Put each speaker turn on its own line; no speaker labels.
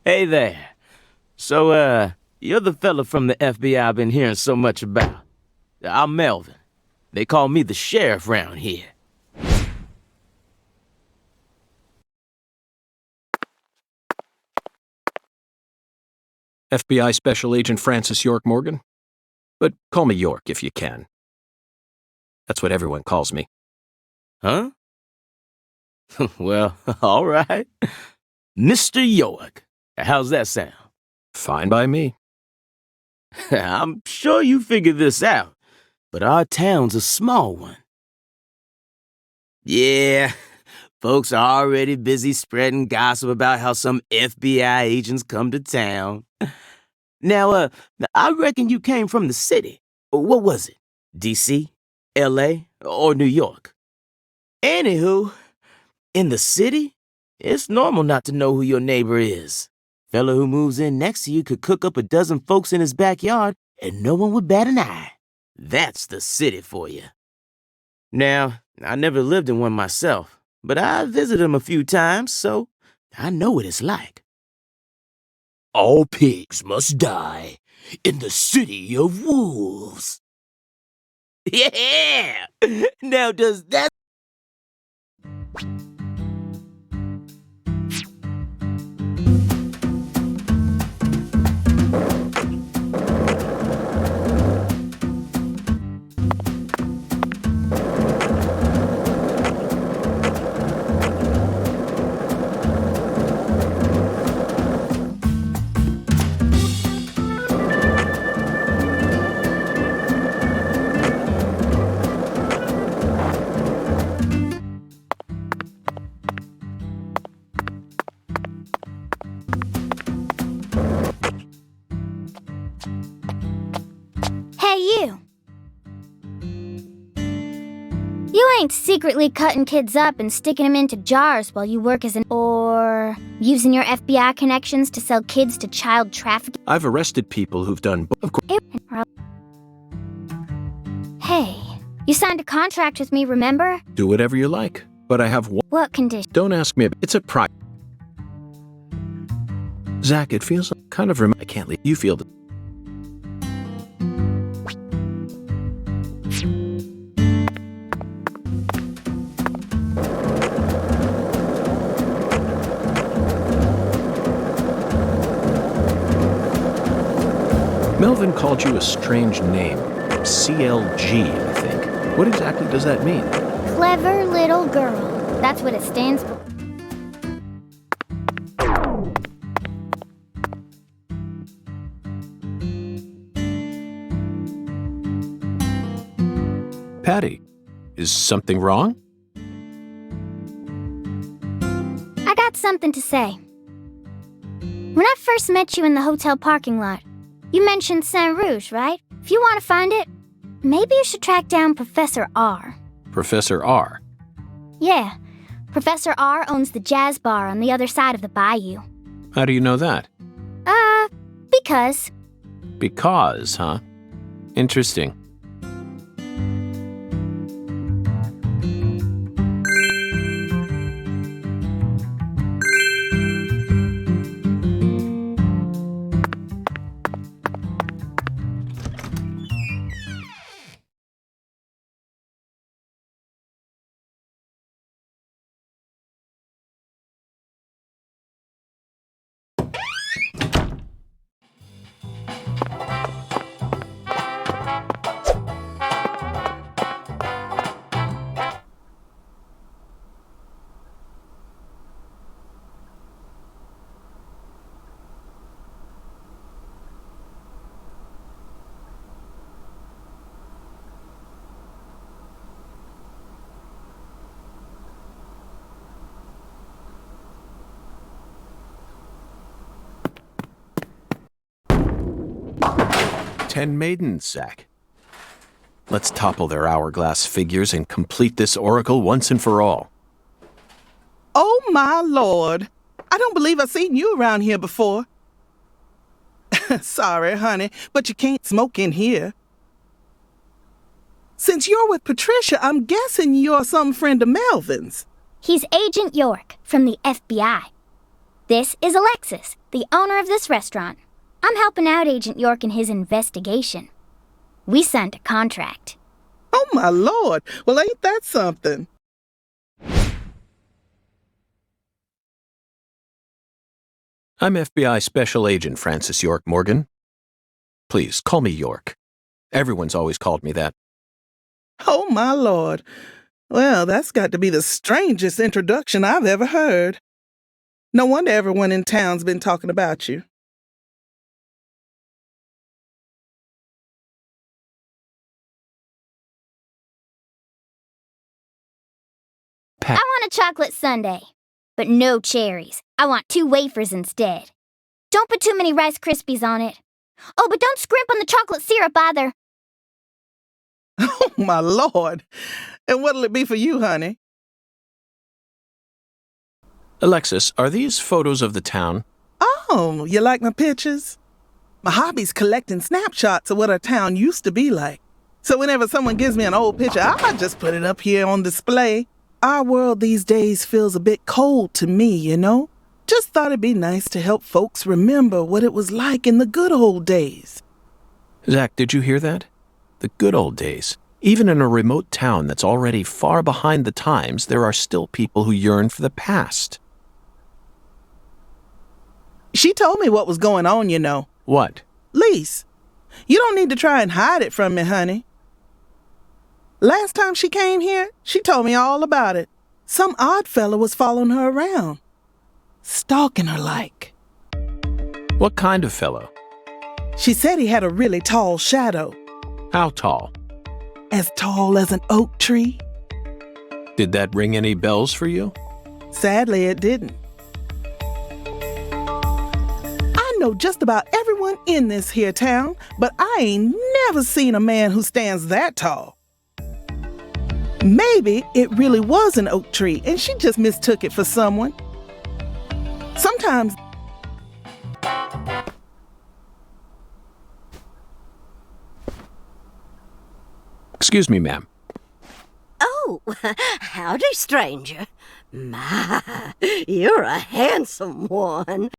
Hey there. So, you're the fella from the FBI I've been hearing so much about. I'm Melvin. They call me the sheriff round here.
FBI Special Agent Francis York Morgan? But call me York if you can. That's what everyone calls me.
Huh? Well, all right. Mr. York. How's that sound?
Fine by me.
I'm sure you figured this out, but our town's a small one. Yeah, folks are already busy spreading gossip about how some FBI agents come to town. Now, I reckon you came from the city. What was it? D.C., L.A., or New York? Anywho, in the city, it's normal not to know who your neighbor is. Fella who moves in next to you could cook up a dozen folks in his backyard and no one would bat an eye. That's the city for you. Now, I never lived in one myself, but I visited them a few times, so I know what it's like. All pigs must die in the city of wolves. Yeah! Now does that...
You ain't secretly cutting kids up and sticking them into jars while you work as an... or using your FBI connections to sell kids to child trafficking?
I've arrested people who've done of course.
Hey, you signed a contract with me, remember?
Do whatever you like, but I have one.
What condition?
Don't ask me. It's a private. Zach, it feels like kind of I can't leave. You feel it. Melvin called you a strange name. CLG, I think. What exactly does that mean?
Clever little girl. That's what it stands for.
Patty, is something wrong?
I got something to say. When I first met you in the hotel parking lot, you mentioned Saint Rouge, right? If you want to find it, maybe you should track down Professor R.
Professor R?
Yeah. Professor R owns the jazz bar on the other side of the bayou.
How do you know that?
Because.
Because, huh? Interesting. 10 maidens, Zach. Let's topple their hourglass figures and complete this oracle once and for all.
Oh, my Lord. I don't believe I've seen you around here before. Sorry, honey, but you can't smoke in here. Since you're with Patricia, I'm guessing you're some friend of Melvin's.
He's Agent York from the FBI. This is Alexis, the owner of this restaurant. I'm helping out Agent York in his investigation. We signed a contract.
Oh, my Lord. Well, ain't that something?
I'm FBI Special Agent Francis York Morgan. Please, call me York. Everyone's always called me that.
Oh, my Lord. Well, that's got to be the strangest introduction I've ever heard. No wonder everyone in town's been talking about you.
I want a chocolate sundae, but no cherries. I want 2 wafers instead. Don't put too many Rice Krispies on it. Oh, but don't scrimp on the chocolate syrup either.
Oh, my Lord. And what'll it be for you, honey?
Alexis, are these photos of the town?
Oh, you like my pictures? My hobby's collecting snapshots of what our town used to be like. So whenever someone gives me an old picture, I just put it up here on display. Our world these days feels a bit cold to me, you know? Just thought it'd be nice to help folks remember what it was like in the good old days.
Zach, did you hear that? The good old days. Even in a remote town that's already far behind the times, there are still people who yearn for the past.
She told me what was going on, you know.
What?
Lise, you don't need to try and hide it from me, honey. Last time she came here, she told me all about it. Some odd fella was following her around. Stalking her like.
What kind of fellow?
She said he had a really tall shadow.
How tall?
As tall as an oak tree.
Did that ring any bells for you?
Sadly, it didn't. I know just about everyone in this here town, but I ain't never seen a man who stands that tall. Maybe it really was an oak tree and she just mistook it for someone. Sometimes...
Excuse me, ma'am.
Oh, howdy, stranger. My, you're a handsome one.